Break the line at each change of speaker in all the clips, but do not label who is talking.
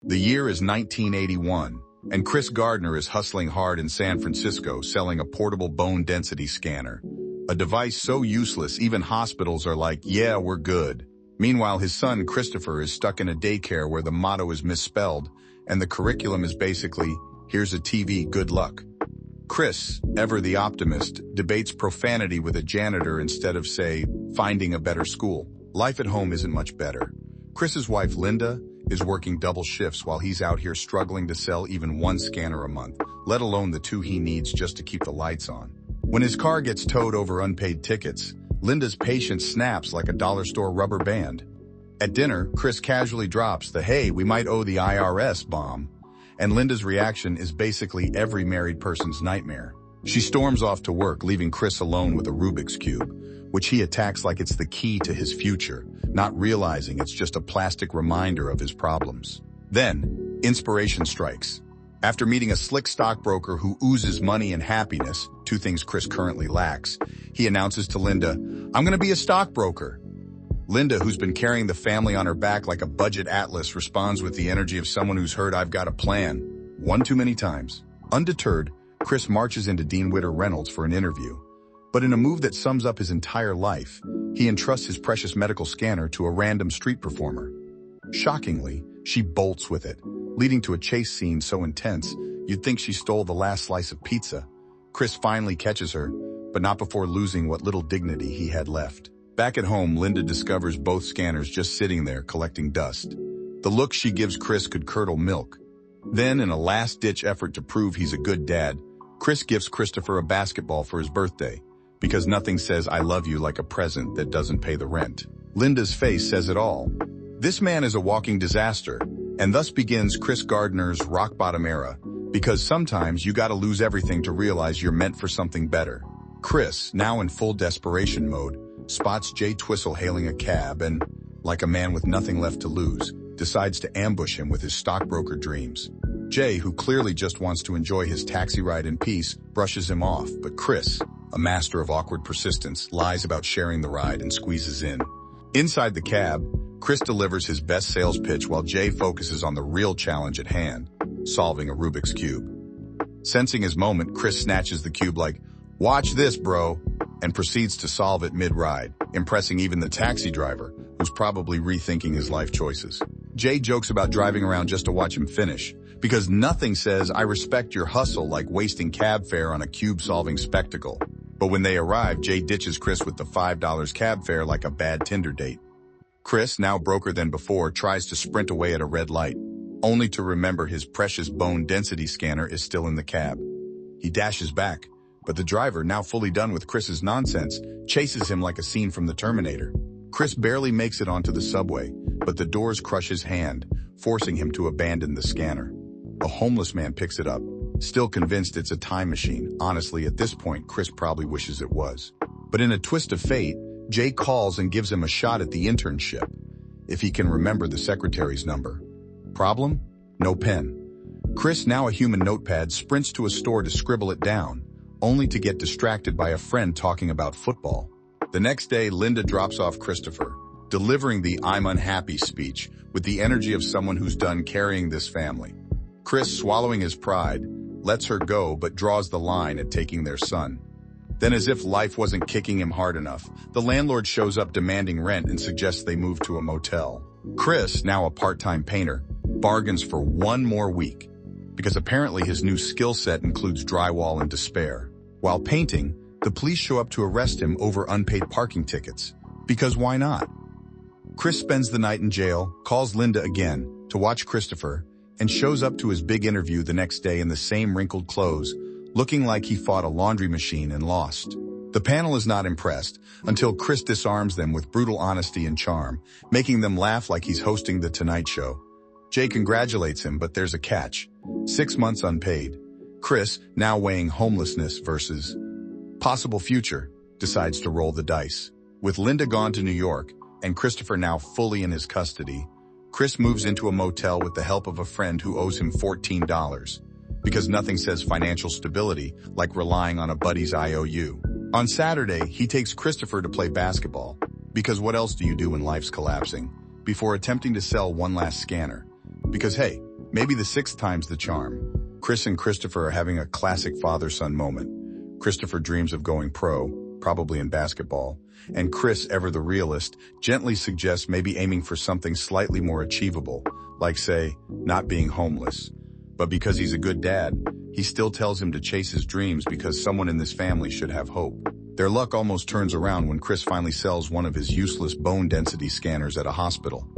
The year is 1981, and Chris Gardner is hustling hard in San Francisco selling a portable bone density scanner. A device so useless even hospitals are like, yeah, we're good. Meanwhile, his son Christopher is stuck in a daycare where the motto is misspelled, and the curriculum is basically, here's a TV, good luck. Chris, ever the optimist, debates profanity with a janitor instead of, say, finding a better school. Life at home isn't much better. Chris's wife, Linda, is working double shifts while he's out here struggling to sell even one scanner a month, let alone the two he needs just to keep the lights on. When his car gets towed over unpaid tickets, Linda's patience snaps like a dollar store rubber band. At dinner, Chris casually drops the, hey, we might owe the IRS bomb, and Linda's reaction is basically every married person's nightmare. She storms off to work, leaving Chris alone with a Rubik's Cube, which he attacks like it's the key to his future, not realizing it's just a plastic reminder of his problems. Then, inspiration strikes. After meeting a slick stockbroker who oozes money and happiness, two things Chris currently lacks, he announces to Linda, I'm gonna be a stockbroker. Linda, who's been carrying the family on her back like a budget atlas, responds with the energy of someone who's heard I've got a plan one too many times. Undeterred, Chris marches into Dean Witter Reynolds for an interview. But in a move that sums up his entire life, he entrusts his precious medical scanner to a random street performer. Shockingly, she bolts with it, leading to a chase scene so intense, you'd think she stole the last slice of pizza. Chris finally catches her, but not before losing what little dignity he had left. Back at home, Linda discovers both scanners just sitting there collecting dust. The look she gives Chris could curdle milk. Then, in a last-ditch effort to prove he's a good dad, Chris gifts Christopher a basketball for his birthday, because nothing says I love you like a present that doesn't pay the rent. Linda's face says it all. This man is a walking disaster, and thus begins Chris Gardner's rock-bottom era, because sometimes you gotta lose everything to realize you're meant for something better. Chris, now in full desperation mode, spots Jay Twistle hailing a cab and, like a man with nothing left to lose, decides to ambush him with his stockbroker dreams. Jay, who clearly just wants to enjoy his taxi ride in peace, brushes him off, but Chris, a master of awkward persistence, lies about sharing the ride and squeezes in. Inside the cab, Chris delivers his best sales pitch while Jay focuses on the real challenge at hand, solving a Rubik's Cube. Sensing his moment, Chris snatches the cube like, watch this, bro, and proceeds to solve it mid-ride, impressing even the taxi driver, who's probably rethinking his life choices. Jay jokes about driving around just to watch him finish, because nothing says I respect your hustle like wasting cab fare on a cube-solving spectacle. But when they arrive, Jay ditches Chris with the $5 cab fare like a bad Tinder date. Chris, now broker than before, tries to sprint away at a red light, only to remember his precious bone density scanner is still in the cab. He dashes back, but the driver, now fully done with Chris's nonsense, chases him like a scene from the Terminator. Chris barely makes it onto the subway, but the doors crush his hand, forcing him to abandon the scanner. A homeless man picks it up, still convinced it's a time machine. Honestly, at this point, Chris probably wishes it was. But in a twist of fate, Jay calls and gives him a shot at the internship, if he can remember the secretary's number. Problem? No pen. Chris, now a human notepad, sprints to a store to scribble it down, only to get distracted by a friend talking about football. The next day, Linda drops off Christopher, delivering the I'm unhappy speech with the energy of someone who's done carrying this family. Chris, swallowing his pride, lets her go but draws the line at taking their son. Then, as if life wasn't kicking him hard enough, the landlord shows up demanding rent and suggests they move to a motel. Chris, now a part-time painter, bargains for one more week, because apparently his new skill set includes drywall and despair. While painting, the police show up to arrest him over unpaid parking tickets, because why not? Chris spends the night in jail, calls Linda again to watch Christopher, and shows up to his big interview the next day in the same wrinkled clothes, looking like he fought a laundry machine and lost. The panel is not impressed until Chris disarms them with brutal honesty and charm, making them laugh like he's hosting The Tonight Show. Jay congratulates him, but there's a catch. 6 months unpaid. Chris, now weighing homelessness versus possible future, decides to roll the dice. With Linda gone to New York and Christopher now fully in his custody, Chris moves into a motel with the help of a friend who owes him $14, because nothing says financial stability like relying on a buddy's IOU. On Saturday, he takes Christopher to play basketball, because what else do you do when life's collapsing, before attempting to sell one last scanner? Because hey, Maybe the sixth time's the charm. Chris and Christopher are having a classic father-son moment. Christopher dreams of going pro, probably in basketball, and Chris, ever the realist, gently suggests maybe aiming for something slightly more achievable, like, say, not being homeless. But because he's a good dad, he still tells him to chase his dreams because someone in this family should have hope. Their luck almost turns around when Chris finally sells one of his useless bone density scanners at a hospital.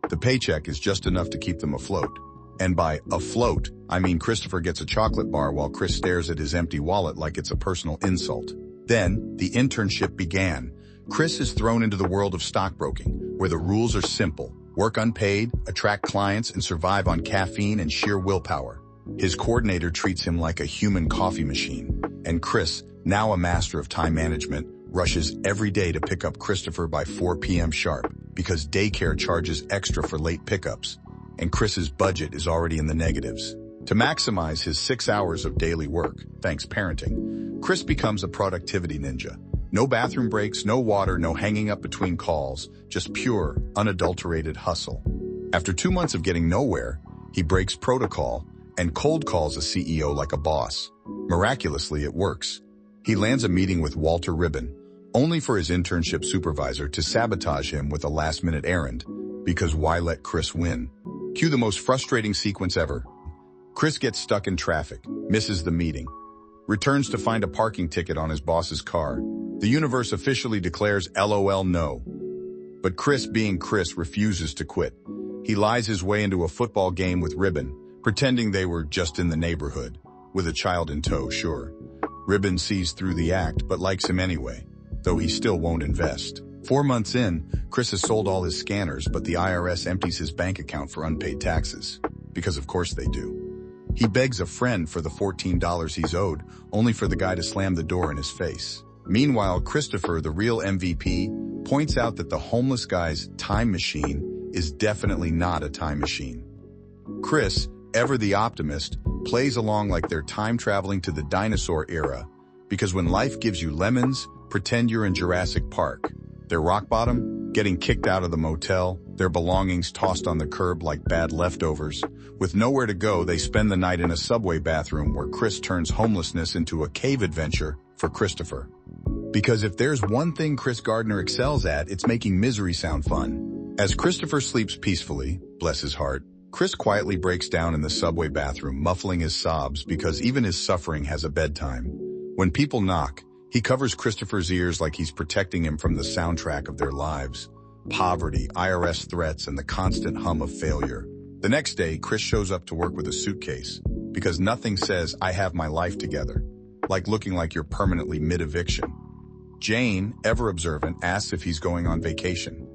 The paycheck is just enough to keep them afloat. And by afloat, I mean Christopher gets a chocolate bar while Chris stares at his empty wallet like it's a personal insult. Then, the internship began. Chris is thrown into the world of stockbroking, where the rules are simple. Work unpaid, attract clients, and survive on caffeine and sheer willpower. His coordinator treats him like a human coffee machine. And Chris, now a master of time management, rushes every day to pick up Christopher by 4 p.m. sharp, because daycare charges extra for late pickups. And Chris's budget is already in the negatives. To maximize his 6 hours of daily work, thanks parenting, Chris becomes a productivity ninja. No bathroom breaks, no water, no hanging up between calls, just pure, unadulterated hustle. After 2 months of getting nowhere, he breaks protocol and cold calls a CEO like a boss. Miraculously, it works. He lands a meeting with Walter Ribbon, only for his internship supervisor to sabotage him with a last-minute errand, because why let Chris win? Cue the most frustrating sequence ever. Chris gets stuck in traffic, misses the meeting, returns to find a parking ticket on his boss's car. The universe officially declares LOL no. But Chris, being Chris, refuses to quit. He lies his way into a football game with Ribbon, pretending they were just in the neighborhood, with a child in tow, sure. Ribbon sees through the act but likes him anyway, though he still won't invest. 4 months in, Chris has sold all his scanners, but the IRS empties his bank account for unpaid taxes. Because of course they do. He begs a friend for the $14 he's owed, only for the guy to slam the door in his face. Meanwhile, Christopher, the real MVP, points out that the homeless guy's time machine is definitely not a time machine. Chris, ever the optimist, plays along like they're time traveling to the dinosaur era, because when life gives you lemons, pretend you're in Jurassic Park. They're rock bottom, getting kicked out of the motel, their belongings tossed on the curb like bad leftovers. With nowhere to go, they spend the night in a subway bathroom where Chris turns homelessness into a cave adventure for Christopher. Because if there's one thing Chris Gardner excels at, it's making misery sound fun. As Christopher sleeps peacefully, bless his heart, Chris quietly breaks down in the subway bathroom, muffling his sobs because even his suffering has a bedtime. When people knock, he covers Christopher's ears like he's protecting him from the soundtrack of their lives. Poverty, IRS threats, and the constant hum of failure. The next day, Chris shows up to work with a suitcase, because nothing says, I have my life together, like looking like you're permanently mid-eviction. Jane, ever observant, asks if he's going on vacation.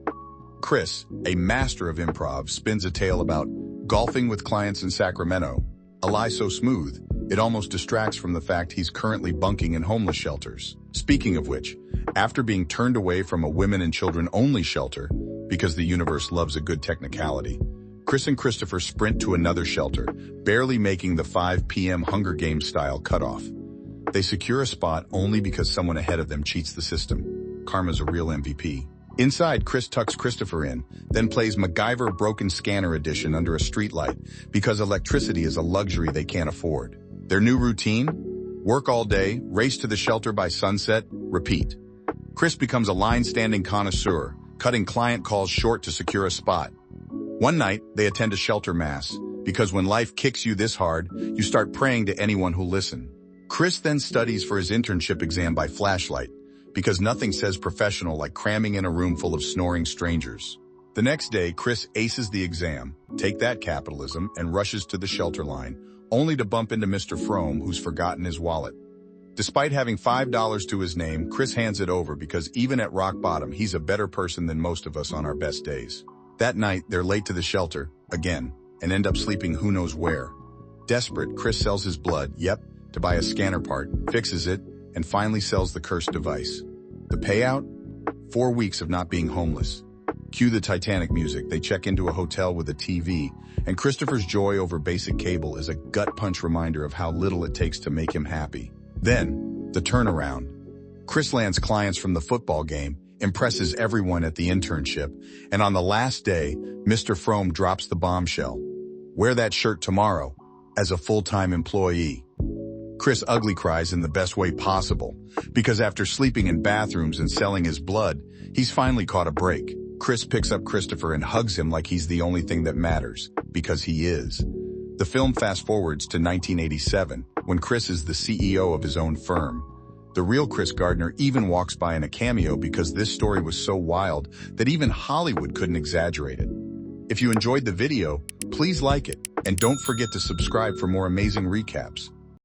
Chris, a master of improv, spins a tale about golfing with clients in Sacramento, a lie so smooth, it almost distracts from the fact he's currently bunking in homeless shelters. Speaking of which, after being turned away from a women and children only shelter, because the universe loves a good technicality, Chris and Christopher sprint to another shelter, barely making the 5 p.m. Hunger Games style cutoff. They secure a spot only because someone ahead of them cheats the system. Karma's a real MVP. Inside, Chris tucks Christopher in, then plays MacGyver Broken Scanner Edition under a streetlight because electricity is a luxury they can't afford. Their new routine? Work all day, race to the shelter by sunset, repeat. Chris becomes a line-standing connoisseur, cutting client calls short to secure a spot. One night, they attend a shelter mass, because when life kicks you this hard, you start praying to anyone who'll listen. Chris then studies for his internship exam by flashlight, because nothing says professional like cramming in a room full of snoring strangers. The next day, Chris aces the exam, take that capitalism, and rushes to the shelter line, only to bump into Mr. Frome, who's forgotten his wallet. Despite having $5 to his name, Chris hands it over because even at rock bottom, he's a better person than most of us on our best days. That night, they're late to the shelter, again, and end up sleeping who knows where. Desperate, Chris sells his blood, to buy a scanner part, fixes it, and finally sells the cursed device. The payout? 4 weeks of not being homeless. Cue the Titanic music, they check into a hotel with a TV, and Christopher's joy over basic cable is a gut-punch reminder of how little it takes to make him happy. Then, the turnaround. Chris lands clients from the football game, impresses everyone at the internship, and on the last day, Mr. Frome drops the bombshell. Wear that shirt tomorrow, as a full-time employee. Chris ugly cries in the best way possible, because after sleeping in bathrooms and selling his blood, he's finally caught a break. Chris picks up Christopher and hugs him like he's the only thing that matters, because he is. The film fast forwards to 1987, when Chris is the CEO of his own firm. The real Chris Gardner even walks by in a cameo because this story was so wild that even Hollywood couldn't exaggerate it. If you enjoyed the video, please like it, and don't forget to subscribe for more amazing recaps.